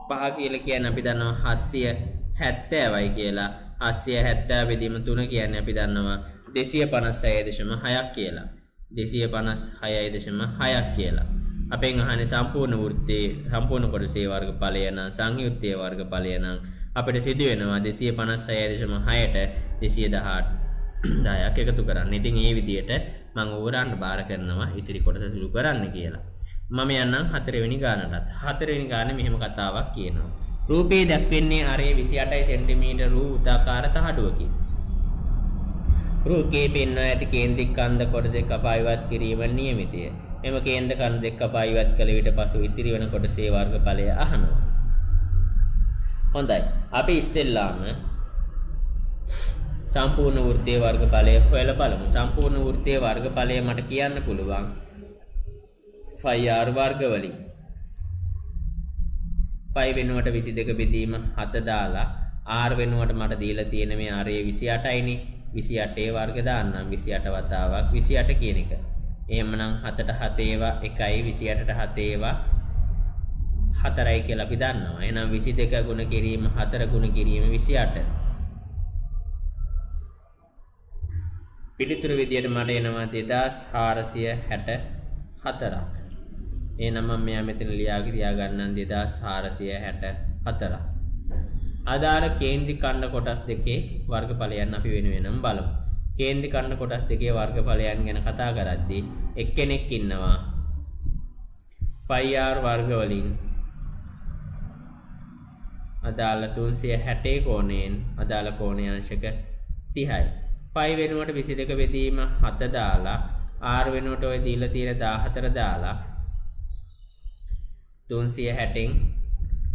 5 කියලා කියන්නේ අපි දන්නවා 770යි කියලා. 770 බෙදීම 3 කියන්නේ අපි දන්නවා 256.6ක් කියලා. 256.6ක් කියලා. අපෙන් අහන්නේ සම්පූර්ණ වෘත්තයේ සම්පූර්ණ කොටසේ වර්ගඵලය නම් සංයුත්තයේ වර්ගඵලය නම් අපිට සිදු වෙනවා 256.6ට 218ක් එකතු කරන්න. ඉතින් මේ විදිහට මම ඕරන්න බාර කරනවා ඉතිරි කොටස සුළු කරන්න කියලා. මම යන්නම් 4 වෙනි ගානටත්. 4 වෙනි ගානේ මෙහෙම කතාවක් කියනවා. රූපේ දක්වන්නේ අරේ 28 සෙන්ටිමීටර වූ උදාකාර තහඩුවකි. රූපේ පෙන්වා ඇති කේන්ද්‍රික ඛණ්ඩ කොට දෙක කපා ඉවත් කිරීම නියමිතය. එම කේන්ද්‍ර ඛණ්ඩ දෙක කපා ඉවත් කළ විට පසු ඉතිරි වන කොටසේ වර්ගඵලය අහනවා. හොඳයි. අපි ඉස්සෙල්ලාම සම්පූර්ණ වෘත්තීය වර්ගඵලය හොයලා බලමු. සම්පූර්ණ වෘත්තීය වර්ගඵලය මට කියන්න පුළුවන් 5r වර්ග වලින් 5 වෙනුවට 22 බෙදීම 7 දාලා r වෙනුවට මට දීලා තියෙන මේ r 28යිනේ. 28 වර්ග දාන්නම් 28 වතාවක් 28 කියන එක. එහෙමනම් 7ට 7 ඒවා 1යි 28ට 7 ඒවා 4යි කියලා අපි දන්නවා. එහෙනම් 22 ගුණ කිරීම 4 ගුණ කිරීම 28. පිළිතුරු විදියට මට එනවා 2464ක්. එහෙනම් මම මෙයා මෙතන ලියා ගන්නම් 2464ක්. අදාළ කේන්ද්‍රික ඛණ්ඩ කොටස් දෙකේ වර්ගඵලයන් අපි වෙන වෙනම බලමු. කේන්ද්‍රික ඛණ්ඩ කොටස් දෙකේ වර්ගඵලයන් ගැන කතා කරද්දී එක්කෙනෙක් ඉන්නවා 5r වර්ග වලින් අදාළ 360 කෝණයෙන් අදාළ කෝණය අංශක 30යි. 5 වෙනුවට 22 බෙදීම 7 දාලා r වෙනුවට ඔය දීලා තියෙන 14 දාලා 360න්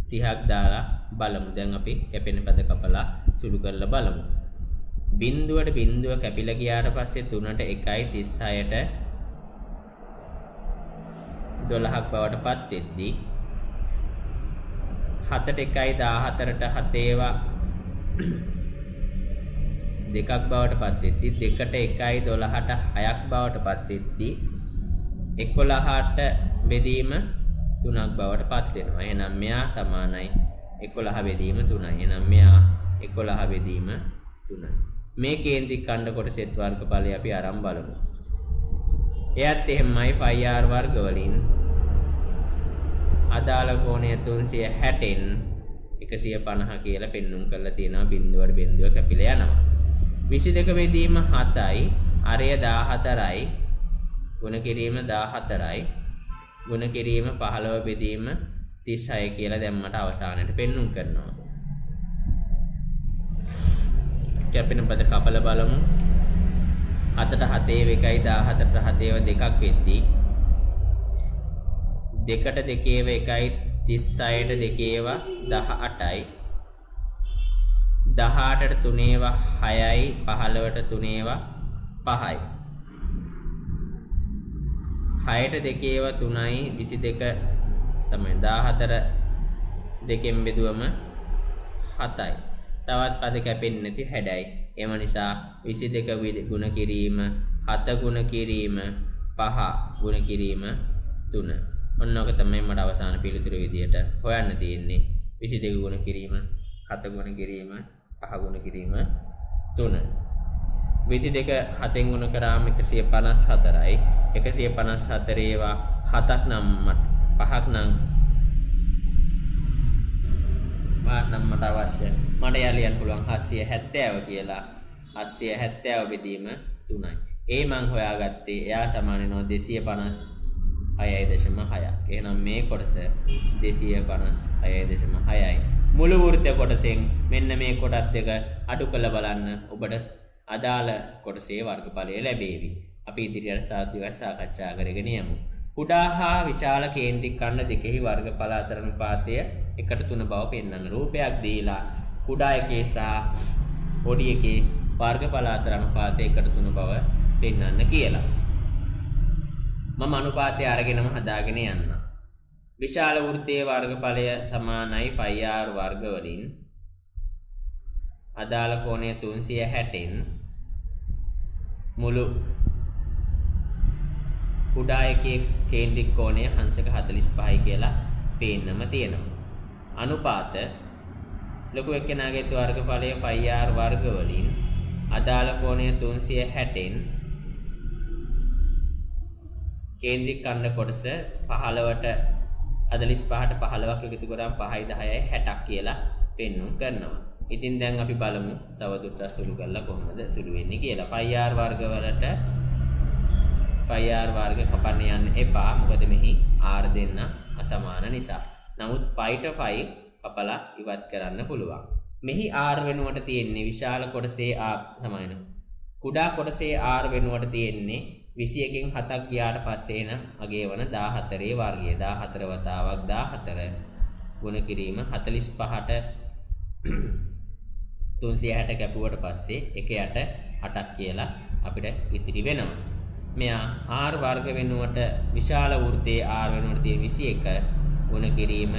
30ක් දාලා බලමු. දැන් අපි කැපෙන පද කපලා සුළු කරලා බලමු. බිඳුවට බිඳුව කැපිලා ගියාට පස්සේ 3ට 1යි 36ට 12ක් බවට පත් වෙද්දී 7ට 1යි 14ට 7 ඒවා 2ක් බවට පත් වෙද්දී 2ට 1යි 12ට 6ක් බවට පත් වෙද්දී 11ට බෙදීම 3ක් බවට පත් වෙනවා. එහෙනම් මෙයා සමානයි 11 බෙදීම 3යි. එහෙනම් මෙයා 11 බෙදීම 3යි. මේ කේන්ද්‍රික ඛණ්ඩ කොටසෙත් වර්ගඵලය අපි අරන් බලමු. එයත් එහෙමයි 5r වර්ග වලින් අදාළ කෝණය 360න් 150 කියලා පෙන්눔 කරලා තියෙනවා. බිඳුවට බිඳුව කැපිලා යනවා. 22 බෙදීම 7යි, අරය 14යි, ගුණ කිරීම 14යි, ගුණ කිරීම 15 බෙදීම 36 කියලා දැන් මට අවසානයේ පෙන්눔 කරනවා. කැපෙන පද කපලා බලමු. 7ට 7 1යි 14ට 7 2ක් වෙද්දී 2ට 2 1යි 36ට 2 18යි 18ට 3 6යි 15ට 3 5යි 6ට 2 3යි 22 තමයි 14 දෙකෙන් බෙදුවම 7යි. තවත් පද කැපෙන්නේ නැති හැඩයි. එම නිසා 22 ගුණ කිරීම 7 ගුණ කිරීම 5 ගුණ කිරීම 3. ඔන්නෝක තමයි මට අවසාන පිළිතුරු විදියට හොයන්න තියෙන්නේ. 22 ගුණ කිරීම 7 ගුණ කිරීම 5 ගුණ කිරීම 3. 22 7න් ගුණ කරාම 154යි. 154 ඒවා 7ක් නම් 5ක් නම් මට අවශ්‍ය. මට යාලියන් පුළුවන් 770 කියලා. 770 බෙදීම 3යි. ඒ මං හොයාගත්තේ එයා සමාන වෙනවා 256.6ක්. එහෙනම් මේ කොටස 256.6යි. මුළු වෘත්තය කොටසෙන් මෙන්න මේ කොටස් දෙක අඩු කරලා බලන්න ඔබට අදාළ කොටසේ වර්ගඵලය ලැබේවි. අපි ඉදිරියට තවත් සාකච්ඡා කරගෙන යමු. කුඩා හා විශාල කේන්ද්‍රික ඛණ්ඩ දෙකෙහි වර්ගඵල අතර අනුපාතය 1:3 බව පෙන්වන රූපයක් දීලා කුඩා එකේ සහ පොඩි එකේ වර්ගඵල අතර අනුපාතය 1:3 බව පෙන්වන්න කියලා. මම අනුපාතය අරගෙනම හදාගෙන යන්න. විශාල වෘත්තයේ වර්ගඵලය සමානයි 5r වර්ග වලින් අදාළ කෝණය 360න් මුළු කුඩා එකේ කේන්ද්‍රික කෝණය අංශක 45යි කියලා පේන්නම තියෙනවා. අනුපාත ලොකු එක්කෙනාගේ වර්ගඵලය 5r වර්ග වලින් අදාළ කෝණය 360න් කේන්ද්‍රික ඛණ්ඩ කොටස 15ට 45ට 15ක් එකතු කරාම 5යි 10යි 60ක් කියලා පෙන්වුම් කරනවා. ඉතින් දැන් අපි බලමු තවදුරටත් සුළු කරලා කොහොමද සුළු වෙන්නේ කියලා. 5r වර්ග වලට 5r වර්ග කපන්න යන්න එපා. මොකද මෙහි r දෙන්න අසමාන නිසා. නමුත් 5ට 5 කපලා ඉවත් කරන්න පුළුවන්. මෙහි r වෙනුවට තියෙන්නේ විශාල කොටසේ r සමාන. කුඩා කොටසේ r වෙනුවට තියෙන්නේ 21කින් 7ක් ගියාට පස්සේ එන අගේ වන 14 වර්ගය. 14 වතාවක් 14 ගුණ කිරීම 45ට 360 කැපුවට පස්සේ 1/8ක් කියලා අපිට ඉතිරි වෙනවා. මෙයා r වර්ග වෙනුවට විශාල වෘත්තයේ r වෙනුවට තියෙන 21 ගුණ කිරීම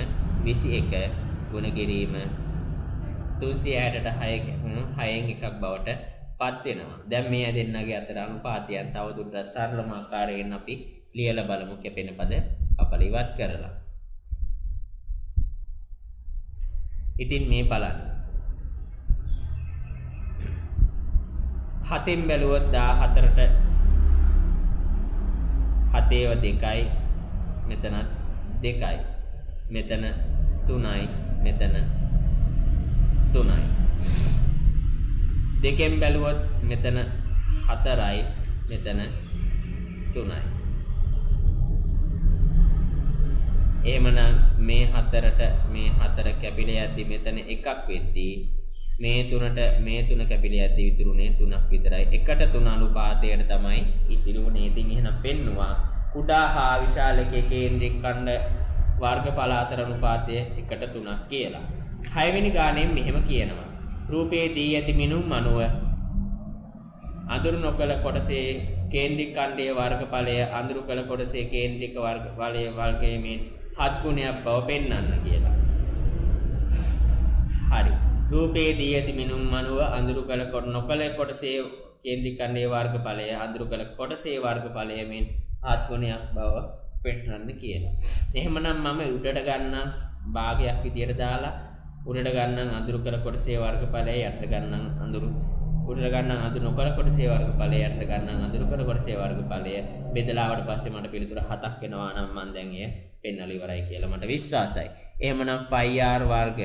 21 ගුණ කිරීම 360ට 6න් එකක් බවට පත් වෙනවා. දැන් මේ දෙන්නගේ අතර අනුපාතයන් තවදුරටත් සරලම ආකාරයෙන් අපි ලියලා බලමු කැපෙන පද කපල ඉවත් කරලා. ඉතින් මේ බලන්න. 7න් බැලුවොත් 14ට 7ව 2යි මෙතනත් 2යි මෙතන 3යි මෙතන 3යි. 2න් බැලුවොත් මෙතන 4යි මෙතන 3යි. එහෙමනම් මේ 4ට මේ 4 කැපිලා යද්දි මෙතන එකක් වෙද්දී මේ 3ට මේ 3 කැපිලා යද්දි ඉතුරුනේ 3ක් විතරයි. 1:3 අනුපාතයට තමයි ඉතිරුනේ. ඉතින් එහෙනම් පෙන්නවා කුඩා හා විශාල එකේ කේන්ද්‍රික ඛණ්ඩ වර්ගඵල අතර අනුපාතය 1:3ක් කියලා. 6 වෙනි ගාණයෙන් මෙහෙම කියනවා. රූපයේ දී ඇති මිනුම් අණුව අඳුරු නොකළ කොටසේ කේන්ද්‍රික ඛණ්ඩයේ වර්ගඵලය අඳුරු කළ කොටසේ කේන්ද්‍රික වර්ගඵලයේ වර්ගයෙන් 7 ගුණයක් බව පෙන්වන්න කියලා. හරි. රූපයේ දී ඇති මිනුම් අණුව අඳුරු කළ නොකළ කොටසේ කේන්ද්‍රික ඛණ්ඩයේ වර්ගඵලය අඳුරු කළ කොටසේ වර්ගඵලයෙන් 7 ගුණයක් බව පෙන්වන්න කියලා. එහෙමනම් මම උඩට ගන්නම් භාගයක් විදියට දාලා උඩට ගන්නම් අඳුරු කළ කොටසේ වර්ගඵලය යට ගන්නම් අඳුරු උඩට ගන්නම් අඳුරු නොකළ කොටසේ වර්ගඵලය යට ගන්නම් අඳුරු කළ කොටසේ වර්ගඵලය බෙදලාවට පස්සේ මට පිළිතුර 7ක් එනවා නම් මම දැන් එය පෙන්වලා ඉවරයි කියලා මට විශ්වාසයි. එහෙමනම් 5r වර්ග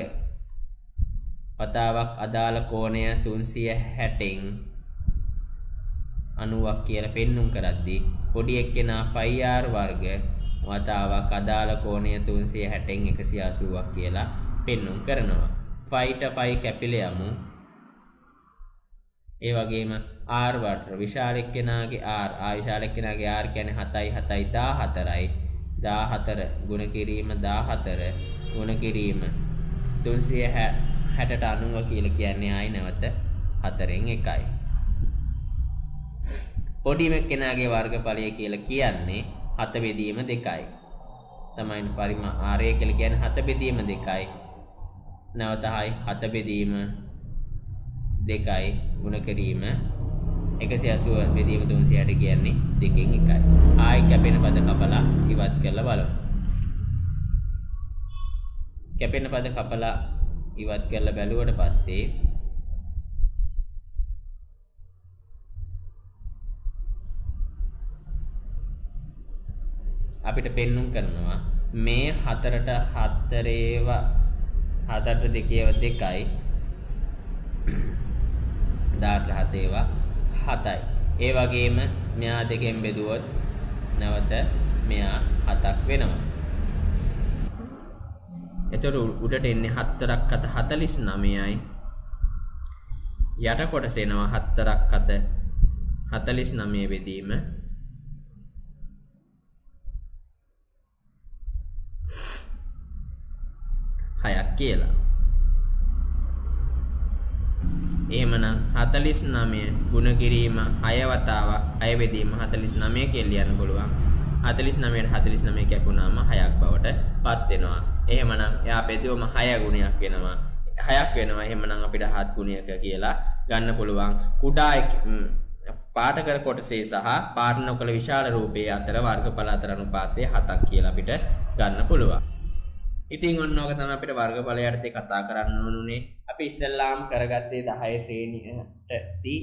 වතාවක් අදාළ කෝණය 360න් 90ක් කියලා පෙන්눔 කරද්දී පොඩි එක්කෙනා 5r වර්ග වතාවක් අදාළ කෝණය 360න් 180ක් කියලා පෙන්눔 කරනවා. 5ට 5 කැපිලා යමු. ඒ වගේම r වර්ග විශාල එක්කෙනාගේ r විශාල එක්කෙනාගේ r කියන්නේ 7යි 7යි 14යි 14 ගුණ කිරීම 14 ගුණ කිරීම 360ට 90 කියලා කියන්නේ ආයි නැවත 4න් 1යි. පොඩි එක්කෙනාගේ වර්ගඵලය කියලා කියන්නේ 7 බෙදීම 2යි. තමයි පරිමාණය r කියලා කියන්නේ 7 බෙදීම 2යි. නැවත 7 බෙදීම 2යි ගුණ කිරීම 180 බෙදීම 360 කියන්නේ 2න් 1යි. ආයි කැපෙන පද කපලා ඉවත් කරලා බලමු. කැපෙන පද කපලා ඉවත් කරලා බැලුවට පස්සේ අපිට පෙන්눔 කරනවා මේ 4ට 4ේව 4ට 2ේව 2යි 17 7ේව 7යි. ඒ වගේම මෙයා දෙකෙන් බෙදුවොත් නැවත මෙයා 7ක් වෙනවා. එතකොට උඩට එන්නේ 4ක් 7 49යි. යට කොටස එනවා 4ක් 7 49 බෙදීම 6ක් කියලා. එහෙමනම් 49 ගුණ කිරීම 6 වතාවක් 6 බෙදීම 49 කියලා ලියන්න පුළුවන්. 49ට 49 කැපුණාම 6ක් බවට පත් වෙනවා. එහෙමනම් එයා බෙදුවම 6 ගුණයක් වෙනවා. 6ක් වෙනවා. එහෙමනම් අපිට 7 ගුණයක කියලා ගන්න පුළුවන්. කුඩා පාඨකර කොටසේ සහ පාඨ නොකළ විශාල රූපයේ අතර වර්ගඵල අතර අනුපාතය 7ක් කියලා අපිට ගන්න පුළුවන්. ඉතින් ඔන්න ඔක තමයි අපිට වර්ගඵල යටතේ කතා කරන්න ඕනුනේ. අපි ඉස්සෙල්ලාම කරගත්තේ 10 ශ්‍රේණියටදී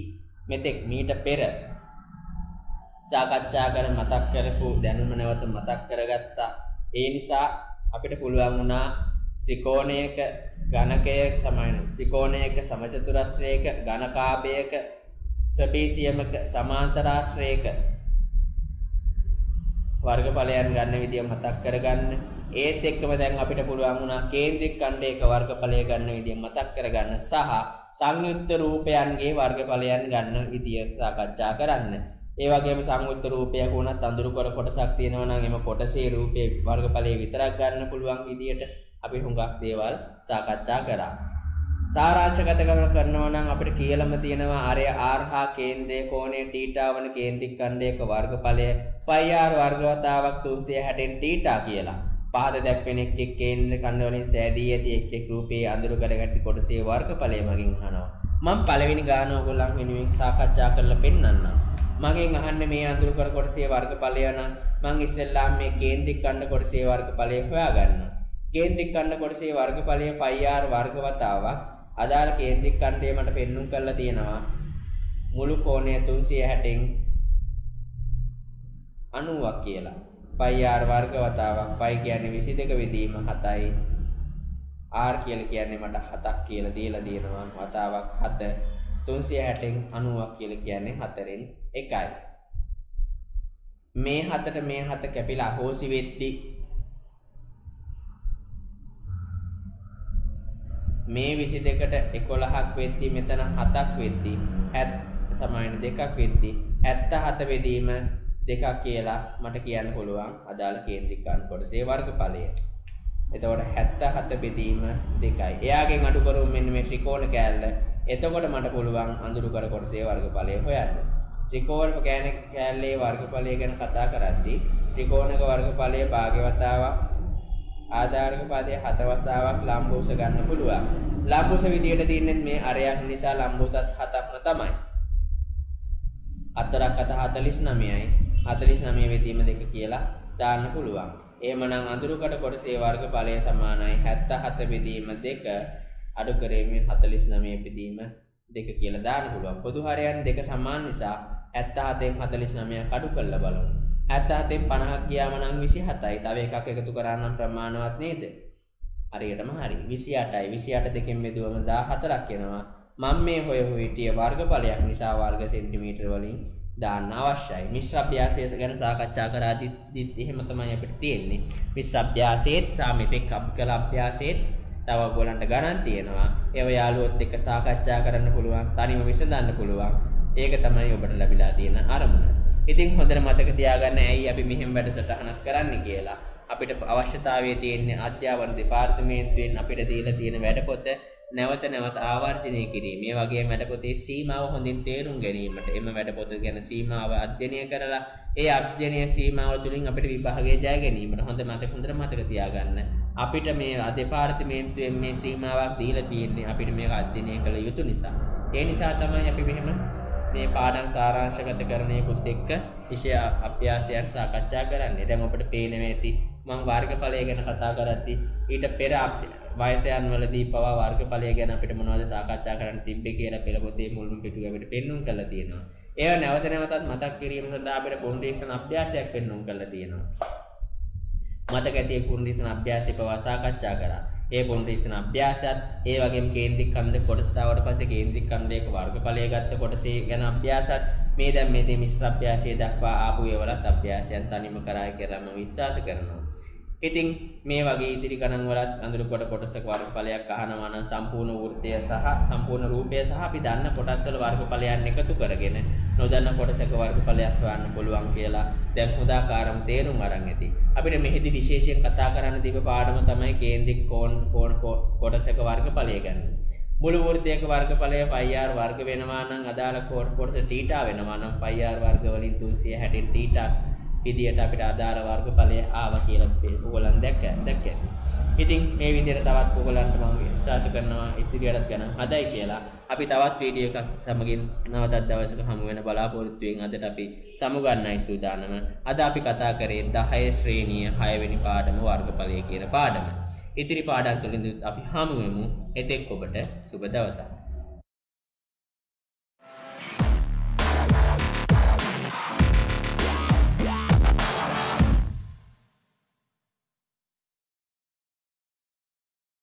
මෙතෙක් මීට පෙර සාකච්ඡා කර මතක් කරපු දැනුම නැවත මතක් කරගත්තා. ඒ නිසා අපිට පුළුවන් වුණා ත්‍රිකෝණයක ඝනකයක සමාන ත්‍රිකෝණයක සමචතුරස්‍රයක ඝනකාභයක ත්‍රිපිසියමක සමාන්තරාශ්‍රයක වර්ගඵලයන් ගන්න විදිය මතක් කරගන්න. ඒත් එක්කම දැන් අපිට පුළුවන් වුණා කේන්ද්‍රික ඛණ්ඩයක වර්ගඵලය ගන්න විදිය මතක් කරගන්න සහ සංයුක්ත රූපයන්ගේ වර්ගඵලයන් ගන්න විදිය සාකච්ඡා කරන්න. ඒ වගේම සංයුක්ත රූපයක් වුණත් අඳුරු කර කොටසක් තියෙනවා නම් එම කොටසේ රූපයේ වර්ගඵලය විතරක් ගන්න පුළුවන් විදියට අපි හුඟක් දේවල් සාකච්ඡා කරා. සාරාංශගත කරනවා නම් අපිට කියලම තියෙනවා අරය r හා කේන්ද්‍රයේ කෝණයේ θ වන කේන්ද්‍රික ඛණ්ඩයක වර්ගඵලය πr වර්ගවතාවක් 360න් θ කියලා. පහත දැක්වෙන එක් කේන්ද්‍ර ඛණ්ඩ වලින් සෑදී ඇති එක් රූපයේ අඳුරු කරගත් කොටසේ වර්ගඵලය මගින් අහනවා. මම පළවෙනි ගාන ඕගොල්ලන් වෙනුවෙන් සාකච්ඡා කරලා පෙන්නන්නම්. මගෙන් අහන්නේ මේ අඳුරු කර කොටසේ වර්ගඵලය නම් මම ඉස්සෙල්ලාම මේ කේන්ද්‍රික ඛණ්ඩ කොටසේ වර්ගඵලය හොයාගන්නවා. කේන්ද්‍රික ඛණ්ඩ කොටසේ වර්ගඵලය πr වර්ගවතාවක් අදාළ කේන්ද්‍රික ඛණ්ඩය මට පෙන්눔 කරලා තියෙනවා. මුළු කෝණය 360න් 90ක් කියලා. πr වර්ගවතාවක් π කියන්නේ 22 විදීම 7යි. r කියලා කියන්නේ මට 7ක් කියලා දීලා තියෙනවා. වතාවක් 7 360න් 90ක් කියලා කියන්නේ 4න් 1යි. මේ 7ට මේ 7 කැපිලා අහෝසි වෙද්දි මේ 22ට 11ක් වෙද්දි මෙතන 7ක් වෙද්දි සමාන 2ක් වෙද්දි 77 වෙදීම 2ක් කියලා මට කියන්න පුළුවන් අදාළ කේන්ද්‍රික ඛණ්ඩ කොටසේ වර්ගඵලය. එතකොට 77 බෙදීම 2යි. එයාගෙන් අඩු කරුම් මෙන්න මේ ත්‍රිකෝණ කෑල්ල. එතකොට මට පුළුවන් අඳුරු කර කොටසේ වර්ගඵලය හොයන්න. ත්‍රිකෝණ කෑල්ලේ වර්ගඵලය ගැන කතා කරද්දී ත්‍රිකෝණක වර්ගඵලය භාග්‍යවතාවක් ආධාරක පදයේ 7 වතාවක් ලම්බෝස ගන්න පුළුවන්. ලම්බෝස විදියට තියෙන්නේ මේ අරයක් නිසා ලම්බෝසත් 7ක්ම තමයි. 4ක් 49යි. 49 වෙදීම 2 කියලා දාන්න පුළුවන්. එහෙමනම් අඳුරුකට කොටසේ වර්ගඵලය සමානයි 77 බෙදීම 2 අඩු කරේම 49 බෙදීම 2 කියලා දාන්න පුළුවන්. පොදු හරයන් දෙක සමාන නිසා 77න් 49ක් අඩු කරලා බලමු. 77න් 50ක් ගියාම නම් 27යි. තව එකක් එකතු කරා නම් ප්‍රමාණවත් නේද? හරියටම හරි. 28යි. 28 දෙකෙන් බෙදුවම 14ක් එනවා. මම මේ හොය හිටිය වර්ගඵලයක් නිසා වර්ග සෙන්ටිමීටර වලින් දාන්න අවශ්‍යයි. මිශ්‍ර අභ්‍යාසය ගැන සාකච්ඡා කරාදිත් එහෙම තමයි අපිට තියෙන්නේ. මිශ්‍ර අභ්‍යාසයේත් සාමිතික කල අභ්‍යාසයේත් තව ඔයගොල්ලන්ට ගණන් තියෙනවා. ඒව යාළුවොත් එක්ක සාකච්ඡා කරන්න පුළුවන්. තනියම විසඳන්න පුළුවන්. ඒක තමයි ඔබට ලැබිලා තියෙන අරමුණ. ඉතින් හොඳට මතක තියාගන්න ඇයි අපි මෙහෙම වැඩසටහනක් කරන්න කියලා. අපිට අවශ්‍යතාවය තියෙන්නේ අධ්‍යාපන දෙපාර්තමේන්තුවෙන් අපිට දීලා තියෙන වැඩපොත නැවත නැවත ආවර්ජනය කිරීම. මේ වගේ වැඩපොතේ සීමාව හොඳින් තේරුම් ගැනීමට එම වැඩපොත ගැන සීමාව අධ්‍යයනය කරලා ඒ අධ්‍යයනයේ සීමාව තුළින් අපිට විභාගයේ ජය ගැනීමට හොඳට මතක තියාගන්න. අපිට මේ දෙපාර්තමේන්තුවෙන් මේ සීමාවක් දීලා තියෙන්නේ අපිට මේක අධ්‍යයනය කළ යුතු නිසා. ඒ නිසා තමයි අපි මෙහෙම මේ පාඩම් සාරාංශගත කරණයකුත් එක්ක විෂය අභ්‍යාසයන් සාකච්ඡා කරන්නේ. දැන් ඔබට පේනවා ඇති මම වර්ගඵලය ගැන කතා කරද්දී ඊට පෙර වයසයන් වලදී පවා වර්ගඵලය ගැන අපිට මොනවද සාකච්ඡා කරන්න තිබ්බේ කියලා පෙළ පොතේ මුල්ම පිටුවේ අපිට පෙන්눔 කරලා තියෙනවා. ඒවා නැවත නැවතත් මතක් කිරීම සඳහා අපිට කොන්ඩිෂන් අභ්‍යාසයක් පෙන්눔 කරලා තියෙනවා. මතක ඇති කොන්ඩිෂන් අභ්‍යාසය පවා සාකච්ඡා කරා. ඒ කොන්ඩිෂන් අභ්‍යාසයත් ඒ වගේම කේන්ද්‍රික ඛණ්ඩ කොටසට ආවට පස්සේ කේන්ද්‍රික ඛණ්ඩයක වර්ගඵලය ගත්ත කොටසේ ගැන අභ්‍යාසත් මේ දැන් මේ මිශ්‍ර අභ්‍යාසය දක්වා ආපු ඒවලත් අභ්‍යාසයන් තනියම කරා කියලා මම විශ්වාස කරනවා. ඉතින් මේ වගේ ඉදිරි ගණන් වලත් අඳුරු කොට කොටසක වර්ගඵලයක් අහනවා නම් සම්පූර්ණ වෘත්තය සහ සම්පූර්ණ රූපය සහ අපි දන්න කොටස් වල වර්ගඵලයන් එකතු කරගෙන නොදන්න කොටසක වර්ගඵලයක් හොයන්න පුළුවන් කියලා දැන් හොදාකාරම තේරුම් අරන් ඇති. අපිට මෙහිදී විශේෂයෙන් කතා කරන්න තිබ්බ පාඩම තමයි කේන්ද්‍රික කෝණ කොටසක වර්ගඵලය ගැන. මුළු වෘත්තයක වර්ගඵලය πr වර්ග වෙනවා නම් අදාළ කොටස θ වෙනවා නම් πr වර්ග වලින් 360 θ විදියට අපිට ආධාර වර්ගඵලය ආවා කියලා ඕගොල්ලන් දැක්කේ. ඉතින් මේ විදියට තවත් ඕගොල්ලන්ට මම විශ්වාස කරනවා ඉදිරියටත් ගණන් හදයි කියලා. අපි තවත් වීඩියෝ එකක් සමගින් නැවතත් දවසක හමු වෙන බලාපොරොත්තු වෙන අදට අපි සමුගන්නයි සූදානම. අද අපි කතා කරේ 10 ශ්‍රේණිය 6 වෙනි පාඩම වර්ගඵලය කියන පාඩම. ඉතිරි පාඩම් තුලින් අපි හමු වෙමු. එතෙක් ඔබට සුබ දවසක්.